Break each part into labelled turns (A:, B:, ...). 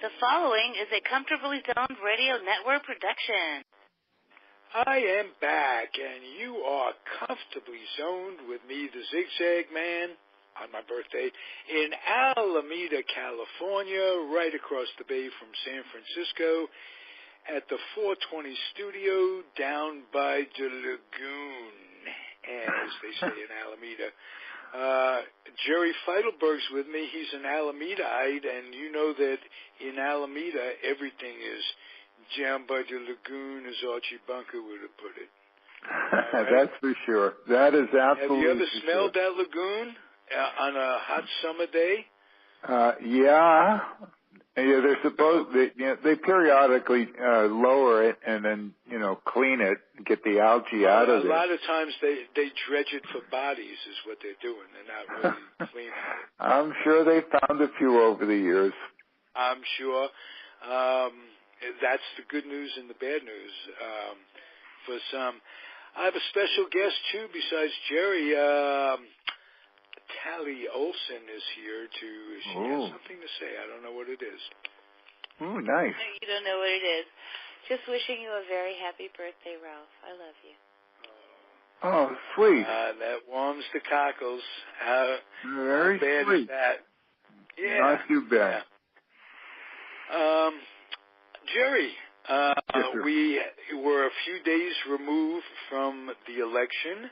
A: The following is a Comfortably Zoned Radio Network production.
B: I am back, and you are comfortably zoned with me, the Zig Zag Man, on my birthday, in Alameda, California, right across the bay from San Francisco, at the 420 studio down by the lagoon, as they say in Alameda. Jerry Feitelberg's with me. He's an Alamedaite, and you know that in Alameda, everything is down by the lagoon, as Archie Bunker would have put it. Right?
C: That's for sure. That is absolutely.
B: Have you ever smelled that lagoon on a hot summer day?
C: Yeah. Yeah, they're supposed they periodically lower it and then clean it, get the algae out of it.
B: A lot of times they dredge it for bodies is what they're doing. They're not really cleaning it.
C: I'm sure they found a few over the years.
B: I'm sure. That's the good news and the bad news for some. I have a special guest too besides Jerry. Talie Olson is here she has something to say. I don't know what it is.
C: Oh, nice.
A: No, you don't know what it is. Just wishing you a very happy birthday, Ralph. I love you.
C: Oh, sweet.
B: That warms the cockles.
C: Very
B: how bad
C: sweet.
B: Is that? Yeah.
C: Not too bad.
B: Yeah. Jerry,
C: yes,
B: we were a few days removed from the election,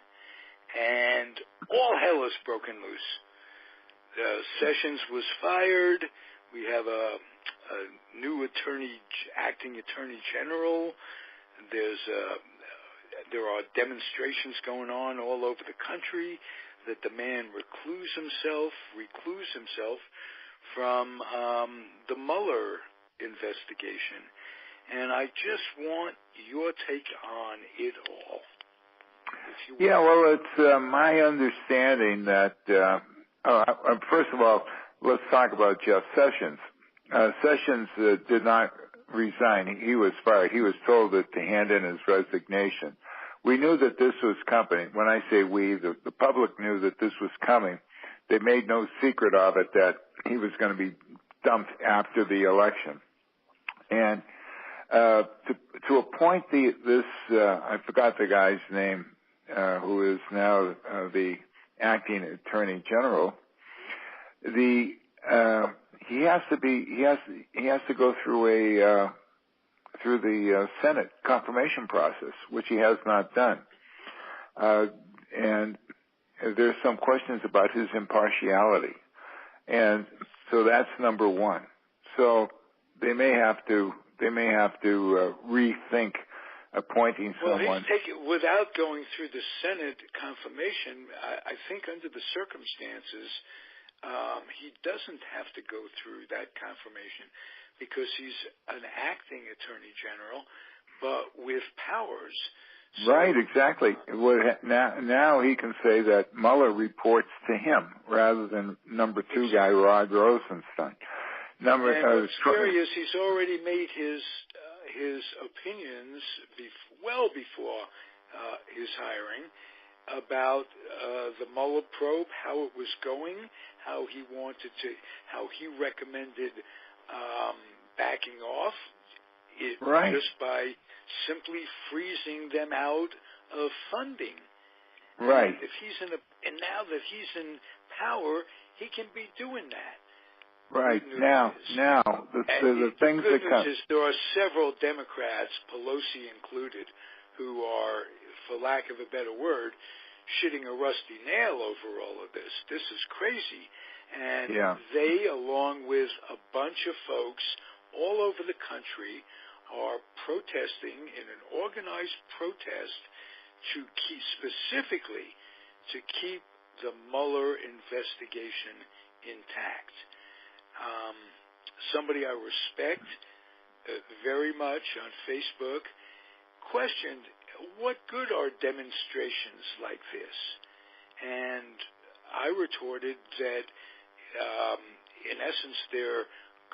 B: and all hell is broken loose. Sessions was fired. We have a new acting attorney general. There are demonstrations going on all over the country that the man recluse himself from the Mueller investigation. And I just want your take on it all.
C: Yeah, well, it's my understanding that, first of all, let's talk about Jeff Sessions. Sessions did not resign. He was fired. He was told to hand in his resignation. We knew that this was coming. When I say we, the public knew that this was coming. They made no secret of it that he was going to be dumped after the election. And to appoint I forgot the guy's name, who is now the acting attorney general. He has to go through the Senate confirmation process, which he has not done, and there's some questions about his impartiality, and so that's number one. So they may have to rethink appointing someone.
B: Without going through the Senate confirmation, I think under the circumstances, he doesn't have to go through that confirmation because he's an acting attorney general, but with powers. So,
C: right, exactly. Now he can say that Mueller reports to him rather than number two guy, Rod Rosenstein.
B: What's scary is he's already made his opinions well before his hiring about the Mueller probe, how it was going, how he recommended backing off it just by simply freezing them out of funding.
C: Right.
B: And now that he's in power, he can be doing that.
C: Right. Now, the things that come.
B: There are several Democrats, Pelosi included, who are, for lack of a better word, shitting a rusty nail over all of this. This is crazy. And they, along with a bunch of folks all over the country, are protesting in an organized protest to keep the Mueller investigation intact. Somebody I respect very much on Facebook questioned, what good are demonstrations like this? And I retorted that, in essence, they're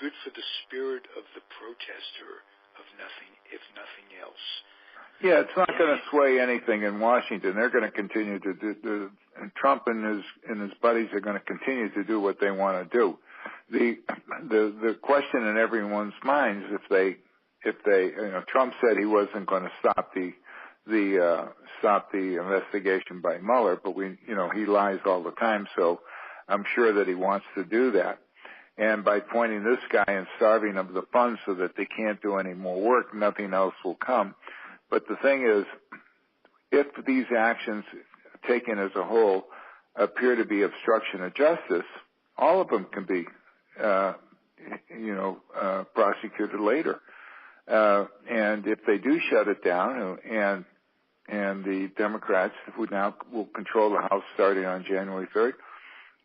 B: good for the spirit of the protester, if nothing else.
C: Yeah, it's not going to sway anything in Washington. They're going to continue to do, and Trump and his buddies are going to continue to do what they want to do. the question in everyone's minds, if they Trump said he wasn't going to stop the investigation by Mueller, but he lies all the time, so I'm sure that he wants to do that. And by appointing this guy and starving of the funds so that they can't do any more work, nothing else will come. But the thing is, if these actions taken as a whole appear to be obstruction of justice, all of them can be, prosecuted later. And if they do shut it down, and the Democrats, who now will control the House starting on January 3rd,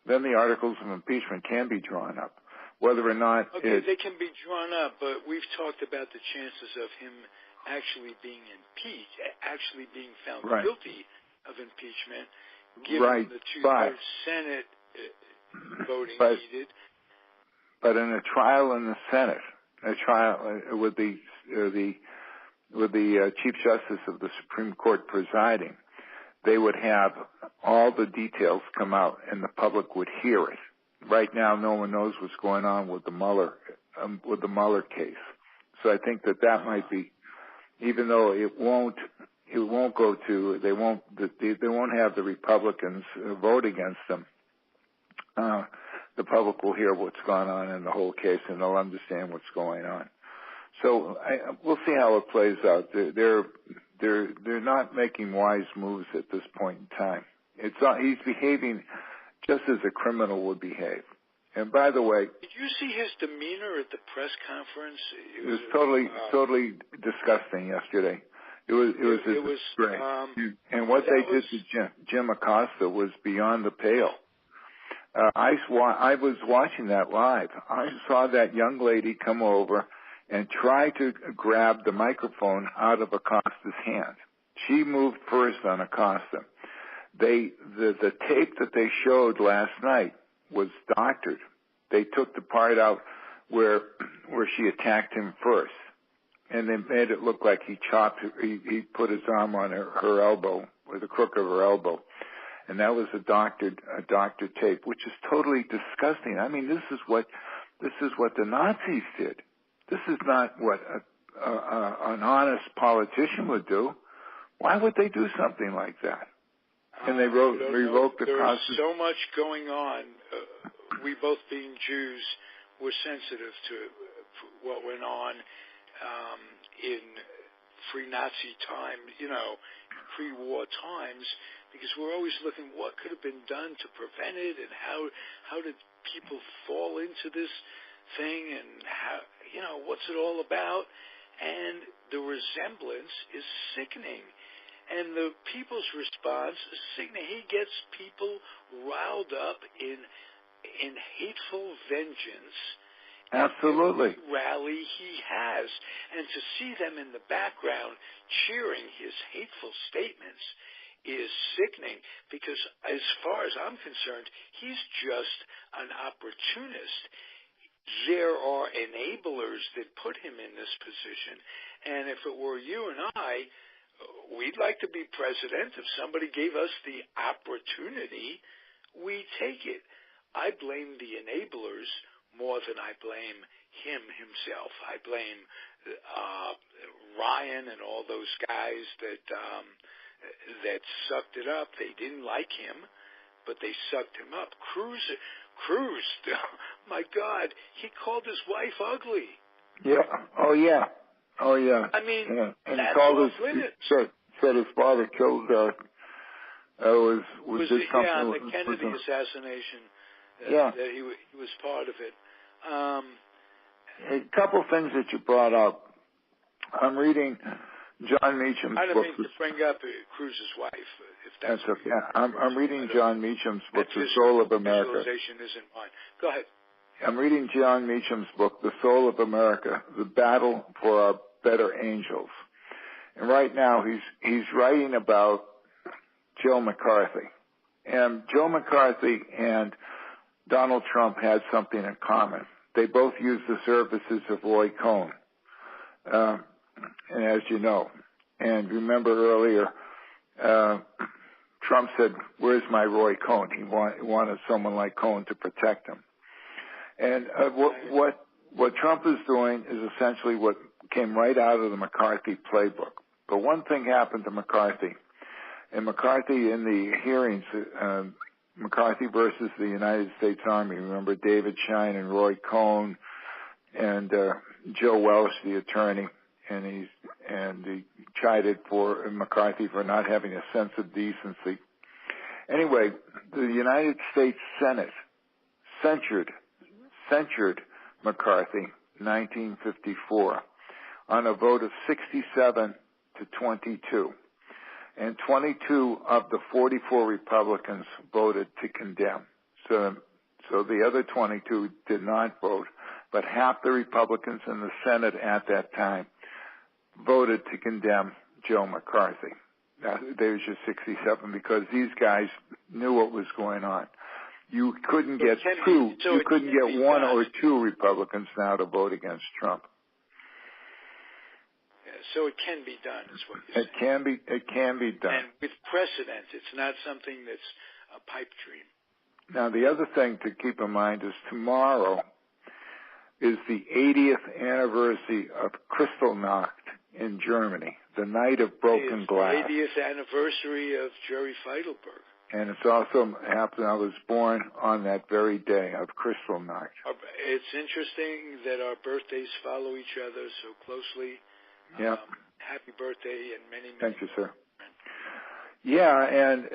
C: then the articles of impeachment can be drawn up. Whether or not
B: they can be drawn up, but we've talked about the chances of him actually being impeached, actually being found guilty of impeachment, given the two-thirds Senate voting needed.
C: But in a trial in the Senate, a trial with the Chief Justice of the Supreme Court presiding, they would have all the details come out, and the public would hear it. Right now, no one knows what's going on with the Mueller case. So I think that might be, even though it won't go to, they won't have the Republicans vote against them. The public will hear what's going on in the whole case, and they'll understand what's going on. So we'll see how it plays out. They're not making wise moves at this point in time. He's behaving just as a criminal would behave. And by the way,
B: did you see his demeanor at the press conference?
C: It was totally disgusting yesterday. It was great. And what they did to Jim Acosta was beyond the pale. I was watching that live. I saw that young lady come over and try to grab the microphone out of Acosta's hand. She moved first on Acosta. The tape that they showed last night was doctored. They took the part out where she attacked him first, and they made it look like he put his arm on her elbow, with the crook of her elbow. And that was a doctored tape, which is totally disgusting. I mean, this is what the Nazis did. This is not what an honest politician would do. Why would they do something like that? And they revoked the Constitution.
B: There was so much going on. We both being Jews were sensitive to what went on in pre-Nazi time, pre-war times, because we're always looking what could have been done to prevent it, and how did people fall into this thing, and how, what's it all about? And the resemblance is sickening. And the people's response is sickening. He gets people riled up in hateful vengeance.
C: Absolutely.
B: Every rally he has. And to see them in the background cheering his hateful statements is sickening, because as far as I'm concerned, he's just an opportunist. There are enablers that put him in this position. And if it were you and I, we'd like to be president. If somebody gave us the opportunity, we take it. I blame the enablers more than I blame him himself. I blame Ryan and all those guys that sucked it up. They didn't like him, but they sucked him up. Cruz, my God, he called his wife ugly.
C: Yeah. Oh, yeah.
B: I mean,
C: and
B: that's
C: he called
B: off limits.
C: said his father killed. Was this something?
B: Yeah, the Kennedy assassination.
C: Yeah,
B: that he was part of it.
C: A couple things that you brought up. I'm reading John Meacham's book.
B: I don't mean to bring up Cruz's wife, if that's
C: okay. I'm reading John Meacham's book, The Soul of America.
B: Visualization isn't mine. Go ahead.
C: I'm reading John Meacham's book, The Soul of America, The Battle for Our Better Angels. And right now he's writing about Joe McCarthy. And Joe McCarthy and Donald Trump had something in common. They both used the services of Roy Cohn, and as you know. And remember earlier, Trump said, "Where's my Roy Cohn?" He wanted someone like Cohn to protect him. And what Trump is doing is essentially what came right out of the McCarthy playbook. But one thing happened to McCarthy. And McCarthy in the hearings, McCarthy versus the United States Army. Remember David Schein and Roy Cohn and Joe Welsh, the attorney, and he chided for McCarthy for not having a sense of decency. Anyway, the United States Senate censured McCarthy in 1954 on a vote of 67 to 22. And 22 of the 44 Republicans voted to condemn. So the other 22 did not vote, but half the Republicans in the Senate at that time voted to condemn Joe McCarthy. There's your 67 because these guys knew what was going on. You couldn't get one or two Republicans now to vote against Trump.
B: So it can be done, is what you're saying.
C: It can be done.
B: And with precedent, it's not something that's a pipe dream.
C: Now, the other thing to keep in mind is tomorrow is the 80th anniversary of Kristallnacht in Germany, the night of broken glass.
B: The 80th anniversary of Jerry Feitelberg.
C: And it's also happened, I was born on that very day of Kristallnacht.
B: It's interesting that our birthdays follow each other so closely.
C: Yeah.
B: Happy birthday and many.
C: Thank you, sir. Yeah, and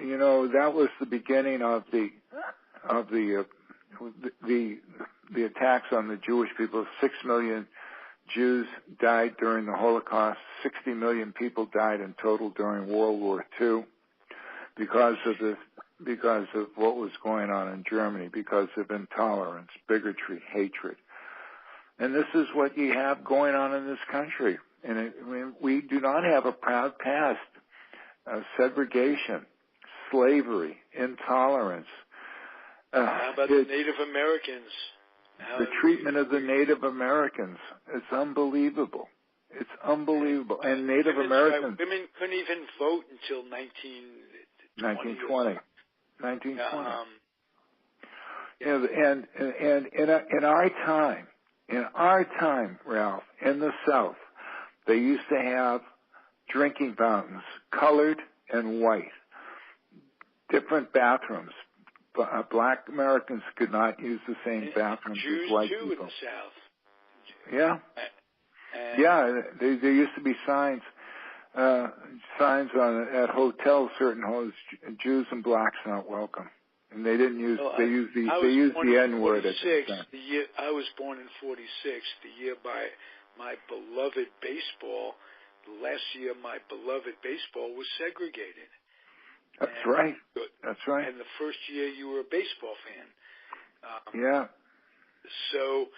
C: you know that was the beginning of the attacks on the Jewish people. 6 million Jews died during the Holocaust. 60 million people died in total during World War II because of what was going on in Germany, because of intolerance, bigotry, hatred. And this is what you have going on in this country. And we do not have a proud past. Segregation, slavery, intolerance.
B: How about the Native Americans?
C: The treatment of the Native Americans. It's unbelievable. It's unbelievable. And Native Americans.
B: Women couldn't even vote until 1920.
C: 1920. And in our time, Ralph, in the South, they used to have drinking fountains, colored and white, different bathrooms. Black Americans could not use the same bathrooms as white people.
B: Jews too in the South.
C: Yeah. Yeah, there used to be signs at hotels, certain hotels, Jews and blacks not welcome. And they didn't use, they used the N-word at the time.
B: I was born in 46, the year by my beloved baseball. The last year my beloved baseball was segregated.
C: That's right. That's right.
B: And the first year you were a baseball fan.
C: Yeah.
B: So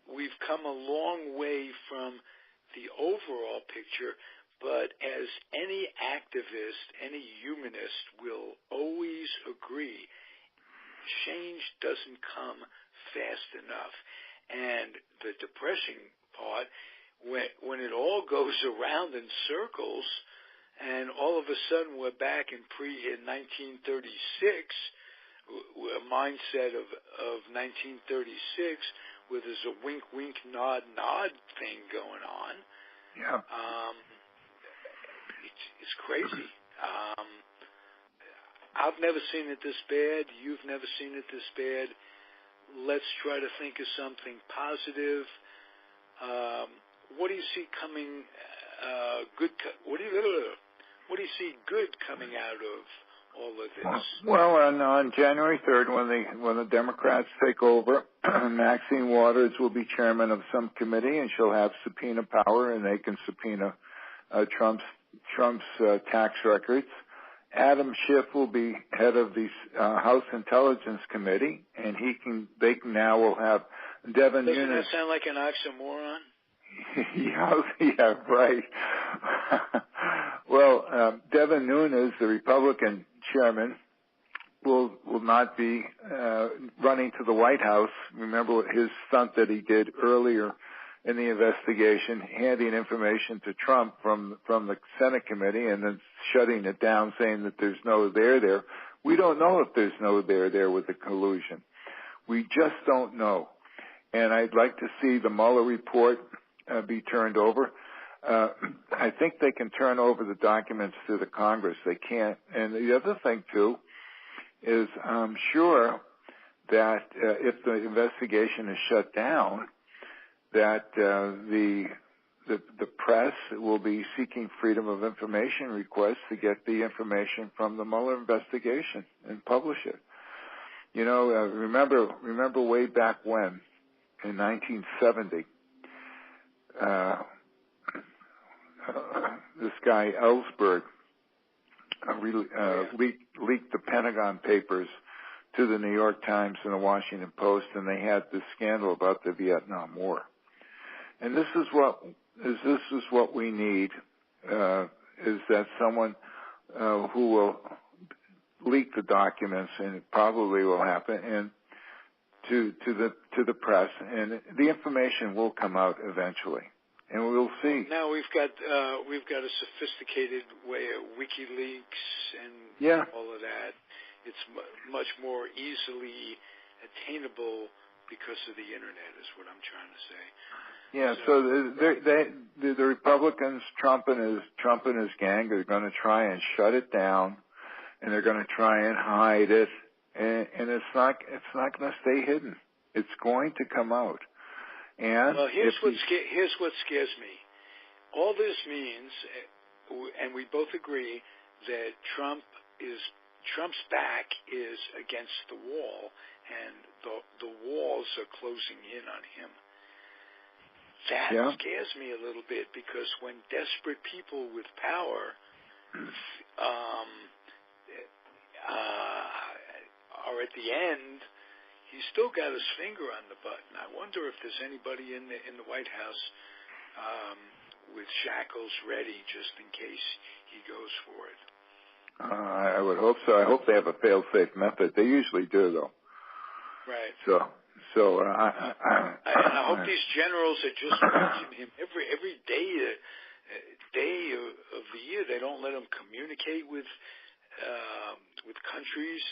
B: we've come a long way from the overall picture, but as any activist, any humanist will always agree, change doesn't come fast enough. And the depressing part, when it all goes around in circles, and all of a sudden we're back in 1936, a mindset of 1936, where there's a wink, wink, nod, nod thing going on.
C: Yeah.
B: It's crazy. I've never seen it this bad. You've never seen it this bad. Let's try to think of something positive. What do you see coming? Good. What do you see good coming out of all of this?
C: Well, on January 3rd, when the Democrats take over, Maxine Waters will be chairman of some committee, and she'll have subpoena power, and they can subpoena Trump's tax records. Adam Schiff will be head of the House Intelligence Committee, and they now will have Devin Nunes.
B: Doesn't that sound like an oxymoron?
C: Yeah, right. Well, Devin Nunes, the Republican chairman, will not be running to the White House. Remember his stunt that he did earlier in the investigation, handing information to Trump from the Senate committee and then shutting it down, saying that there's no there. We don't know if there's no there with the collusion. We just don't know. And I'd like to see the Mueller report be turned over. I think they can turn over the documents to the Congress. They can't. And the other thing, too, is I'm sure that if the investigation is shut down, that the press will be seeking freedom of information requests to get the information from the Mueller investigation and publish it. You know, remember way back when, in 1970, this guy Ellsberg leaked the Pentagon Papers to the New York Times and the Washington Post, and they had this scandal about the Vietnam War. And this is what we need, is that someone who will leak the documents, and it probably will happen, and to the press, and the information will come out eventually, and we'll see.
B: Now we've got a sophisticated way of WikiLeaks and all of that. It's much more easily attainable because of the internet, is what I'm trying to say.
C: Yeah, so the Republicans, Trump and his gang, are going to try and shut it down, and they're going to try and hide it, and it's not going to stay hidden. It's going to come out. And
B: well, here's what scares me. All this means, and we both agree, that Trump's back is against the wall, and the walls are closing in on him. That scares me a little bit, because when desperate people with power are at the end, he's still got his finger on the button. I wonder if there's anybody in the White House with shackles ready just in case he goes for it.
C: I would hope so. I hope they have a fail-safe method. They usually do, though.
B: Right.
C: So
B: I hope these generals are just watching him every day of the year. They don't let him communicate with countries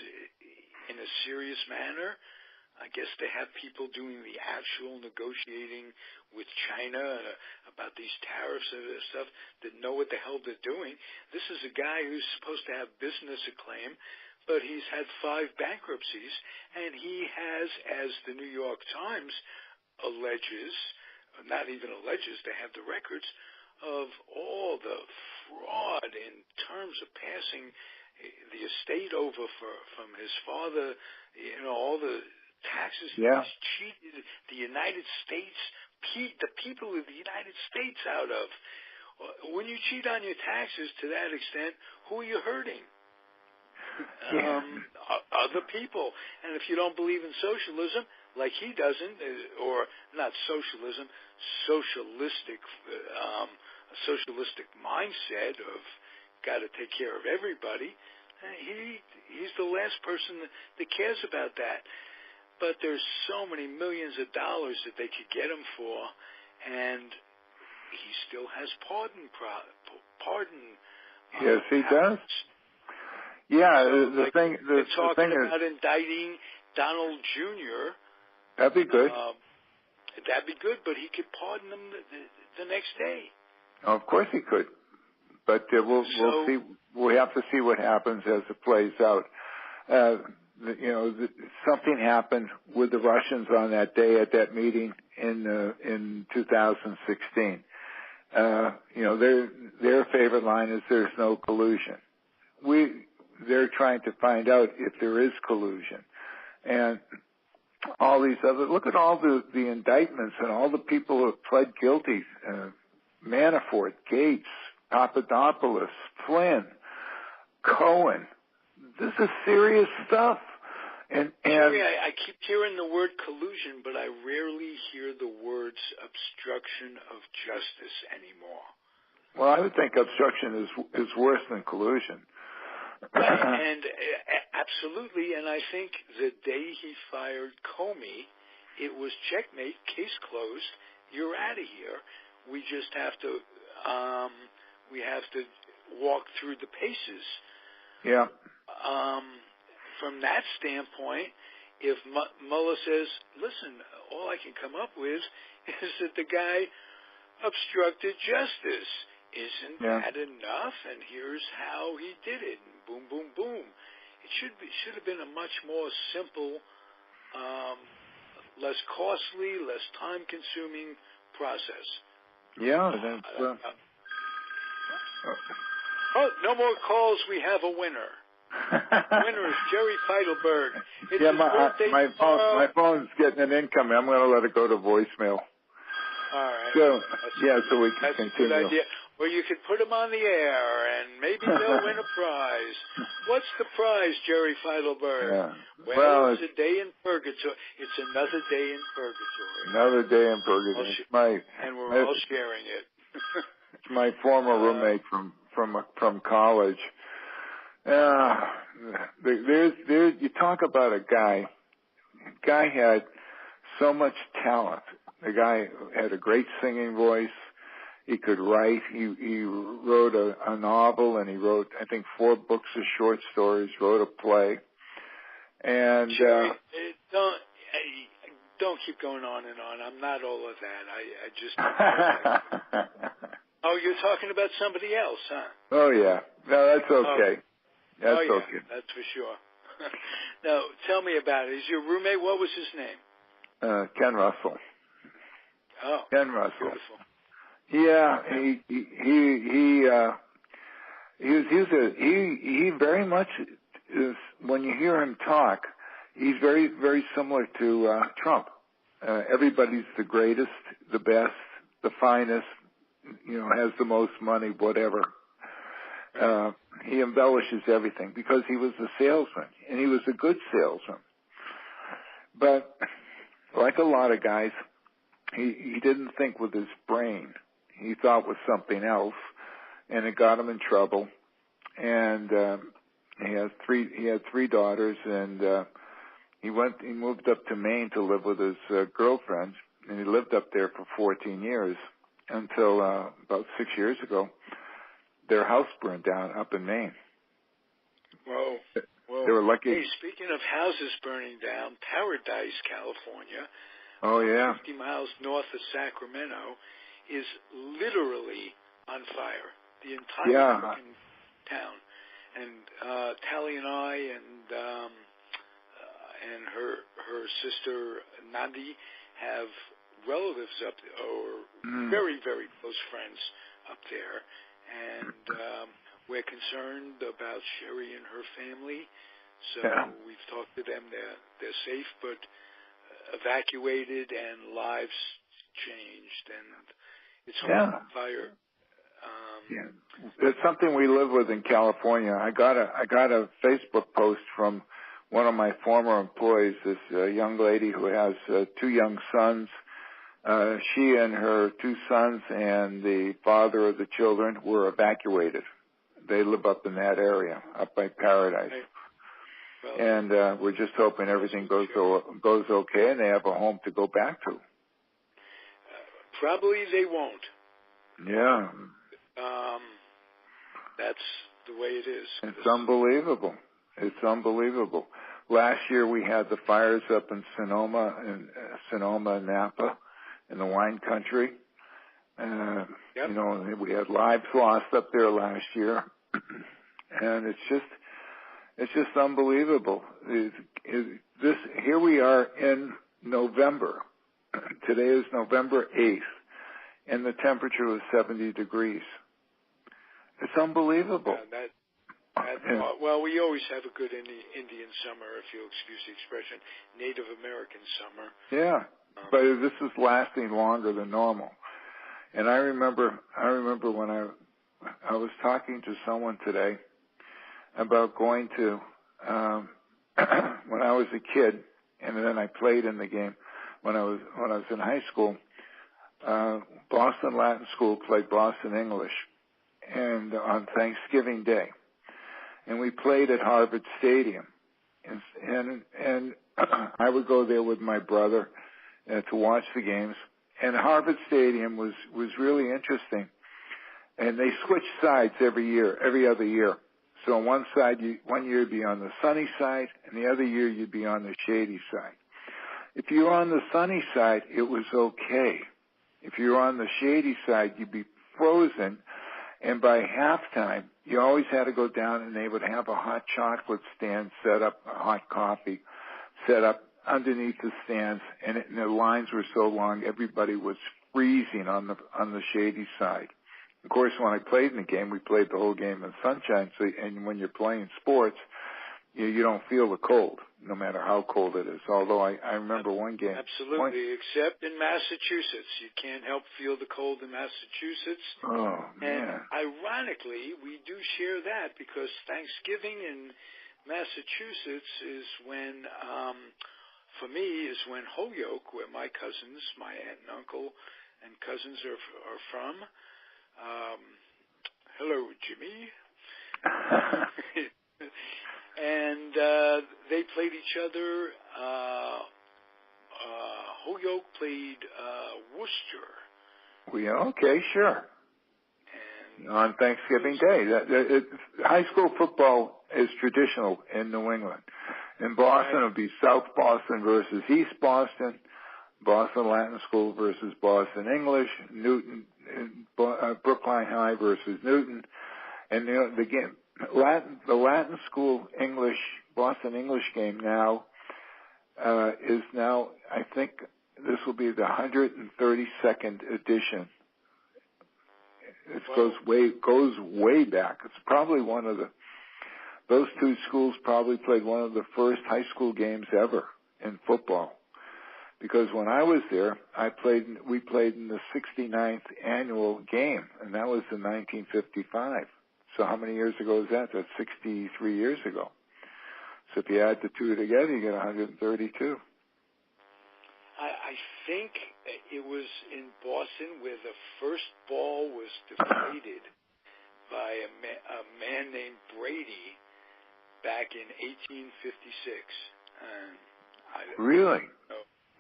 B: in a serious manner. I guess they have people doing the actual negotiating with China about these tariffs and stuff that know what the hell they're doing. This is a guy who's supposed to have business acclaim, but he's had 5 bankruptcies, and he has, as the New York Times alleges, not even alleges, they have the records of all the fraud in terms of passing the estate over from his father, all the taxes he's cheated the United States, the people of the United States out of. When you cheat on your taxes to that extent, who are you hurting? Other people. And if you don't believe in socialism, like he doesn't, or not socialism, socialistic mindset of got to take care of everybody, he's the last person that cares about that. But there's so many millions of dollars that they could get him for, and he still has pardon.
C: Yes, he does. Yeah,
B: they're talking about indicting Donald Jr.
C: That'd be good.
B: That'd be good, but he could pardon them the next day.
C: Oh, of course he could, but we'll see. We have to see what happens as it plays out. Something happened with the Russians on that day at that meeting in 2016. Their favorite line is "There's no collusion." They're trying to find out if there is collusion, and all these other. Look at all the indictments and all the people who have pled guilty: Manafort, Gates, Papadopoulos, Flynn, Cohen. This is serious stuff. And
B: I keep hearing the word collusion, but I rarely hear the words obstruction of justice anymore.
C: Well, I would think obstruction is worse than collusion.
B: And absolutely, and I think the day he fired Comey, it was checkmate, case closed. You're out of here. We just have to walk through the paces.
C: Yeah.
B: From that standpoint, if Muller says, listen, all I can come up with is that the guy obstructed justice. Isn't that enough? And here's how he did it. And boom, boom, boom. It should have been a much more simple, less costly, less time-consuming process.
C: Yeah. That's,
B: oh, no more calls. We have a winner. Winner is Jerry Feitelberg. It's his birthday
C: my phone's getting an incoming. I'm going to let it go to voicemail.
B: All right.
C: So we can
B: that's
C: continue.
B: That's a good idea. Or you could put them on the air, and maybe they'll win a prize. What's the prize, Jerry Feitelberg?
C: Yeah.
B: Well, it's a day in purgatory. It's another day in purgatory.
C: Another day in purgatory.
B: And we're all sharing it.
C: It's my former roommate from college. You talk about a guy. The guy had so much talent. The guy had a great singing voice. He could write. He wrote a novel, and he wrote, I think, 4 books of short stories. Wrote a play. And
B: Jerry, don't keep going on and on. I'm not all of that. I just. Oh, you're talking about somebody else, huh?
C: Oh yeah. No, that's okay. That's okay.
B: That's for sure. Now, tell me about it. Is your roommate? What was his name?
C: Ken Russell.
B: Oh,
C: Ken Russell.
B: Beautiful.
C: Yeah, he very much is, when you hear him talk, he's very, very similar to Trump. Everybody's the greatest, the best, the finest, has the most money, whatever. He embellishes everything because he was a salesman, and he was a good salesman. But like a lot of guys, he didn't think with his brain. He thought with something else, and it got him in trouble. And he had three daughters, and he moved up to Maine to live with his girlfriend, and he lived up there for 14 years until about 6 years ago, their house burned down up in Maine.
B: Whoa.
C: They were lucky.
B: Hey, speaking of houses burning down, Paradise, California, 50 miles north of Sacramento, is literally on fire. The entire fucking town. And Talie and I and her sister Nandi have relatives up there, or very, very close friends up there. And we're concerned about Sherry and her family. So we've talked to them. They're safe, but evacuated and lives changed. And it's on fire.
C: It's something we live with in California. I got a Facebook post from one of my former employees, this young lady who has 2 young sons. She and her 2 sons and the father of the children were evacuated. They live up in that area, up by Paradise. Well, and we're just hoping everything goes okay and they have a home to go back to.
B: Probably they won't.
C: Yeah.
B: That's the way it is.
C: It's unbelievable. It's unbelievable. Last year we had the fires up in Sonoma and Napa in the wine country. We had lives lost up there last year. And it's just unbelievable. Here we are in November. Today is November 8th, and the temperature was 70 degrees. It's unbelievable.
B: Well, we always have a good Indian summer, if you'll excuse the expression, Native American summer.
C: Yeah, but this is lasting longer than normal. And I remember when I was talking to someone today about going to when I was a kid, and then I played in the game when I was in high school. Boston Latin School played Boston English, and on Thanksgiving Day, and we played at Harvard Stadium, and I would go there with my brother to watch the games. And Harvard Stadium was really interesting, and they switched sides every other year. So on one year you'd be on the sunny side, and the other year you'd be on the shady side. If you were on the sunny side, it was okay. If you were on the shady side, you'd be frozen, and by halftime, you always had to go down and they would have a hot chocolate stand set up, a hot coffee set up underneath the stands, and the lines were so long, everybody was freezing on the shady side. Of course, when I played in the game, we played the whole game in sunshine, and when you're playing sports, you don't feel the cold, no matter how cold it is. Although I remember one game.
B: Absolutely, except in Massachusetts. You can't help feel the cold in Massachusetts.
C: Oh, man.
B: And ironically, we do share that because Thanksgiving in Massachusetts is when, for me, is when Holyoke, where my cousins, my aunt and uncle and cousins are from. Hello, Jimmy. And they played each other. Holyoke played Worcester.
C: Okay, sure. And on Thanksgiving Day. High school football is traditional in New England. In Boston, it would be South Boston versus East Boston, Boston Latin School versus Boston English, Newton, Brookline High versus Newton, and the game. The Latin School English, Boston English game now is now, I think this will be the 132nd edition. It goes way back. It's probably those two schools probably played one of the first high school games ever in football. Because when I was there, we played in the 69th annual game, and that was in 1955. So how many years ago is that? That's 63 years ago. So if you add the two together, you get 132.
B: I think it was in Boston where the first ball was deflated by a man named Brady back in 1856.
C: Really?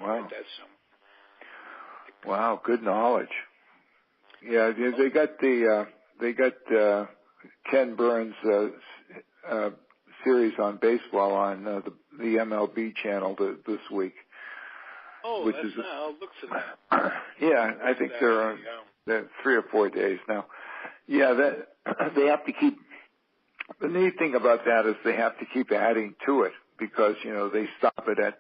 B: Wow. I read that somewhere.
C: Wow, good knowledge. Yeah, they got Ken Burns' series on baseball on the MLB channel this week.
B: Oh, I'll look for that.
C: Yeah, I think they're 3 or 4 days now. Yeah, they have to keep. The neat thing about that is they have to keep adding to it because they stop it at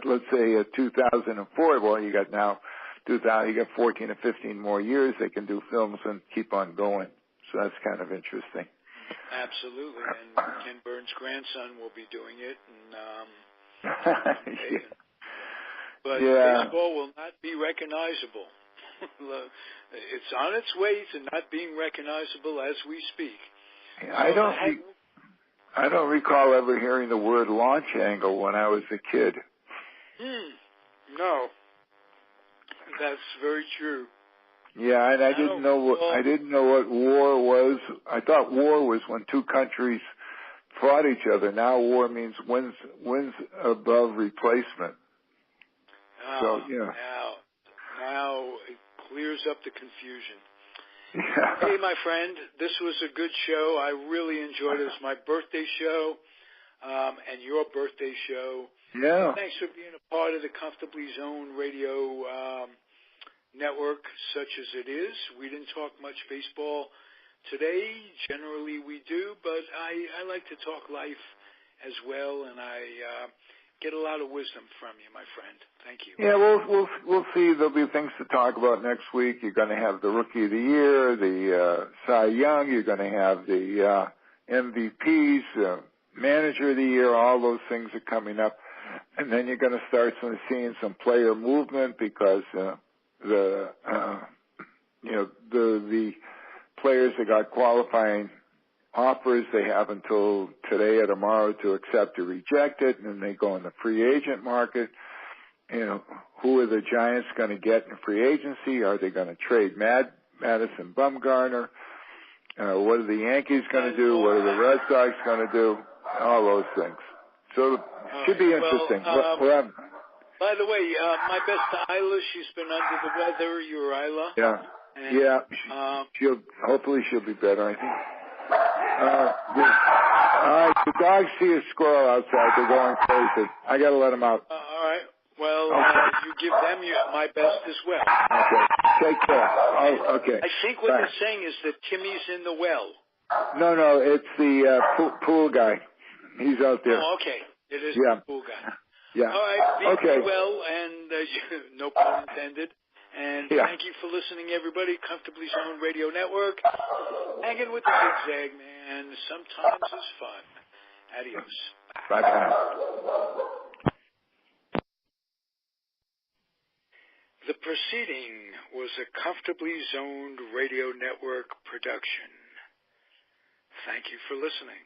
C: let's say 2004. Well, you got 14 or 15 more years. They can do films and keep on going. So that's kind of interesting.
B: Absolutely, and Ken Burns' grandson will be doing it.
C: Yeah.
B: But baseball will not be recognizable. It's on its way to not being recognizable as we speak.
C: I don't recall ever hearing the word launch angle when I was a kid.
B: No, that's very true.
C: Yeah, and I didn't know what war was. I thought war was when two countries fought each other. Now war means wins above replacement. So yeah.
B: Now it clears up the confusion.
C: Yeah.
B: Hey, my friend, this was a good show. I really enjoyed it. It was my birthday show, and your birthday show.
C: Yeah.
B: Thanks for being a part of the Comfortably Zoned radio network, such as it is. We didn't talk much baseball today. Generally, we do, but I like to talk life as well, and I get a lot of wisdom from you, my friend. Thank you.
C: Yeah, we'll see. There'll be things to talk about next week. You're going to have the Rookie of the Year, the Cy Young. You're going to have the MVPs, Manager of the Year. All those things are coming up, and then you're going to start seeing some player movement because the players that got qualifying offers, they have until today or tomorrow to accept or reject it, and then they go in the free agent market. Who are the Giants going to get in free agency? Are they going to trade Madison Bumgarner? What are the Yankees going to do? What are the Red Sox going to do? All those things. So it should be interesting.
B: By the way, my best to Isla. She's been under the weather. Your Isla.
C: Yeah. Hopefully she'll be better, I think. All right, the dogs see a squirrel outside. They're going crazy. I got to let them out.
B: All right. Well, you give them my best as well.
C: Okay. Take care. Oh, okay.
B: I think what they're saying is that Timmy's in the well.
C: No, it's the pool guy. He's out there.
B: Oh, okay. It is the pool guy.
C: Yeah.
B: All right. Be well, and no pun intended. And thank you for listening, everybody. Comfortably Zoned Radio Network. Hanging with the Zig Zag Man. Sometimes is fun. Adios.
C: Bye-bye.
B: The proceeding was a Comfortably Zoned Radio Network production. Thank you for listening.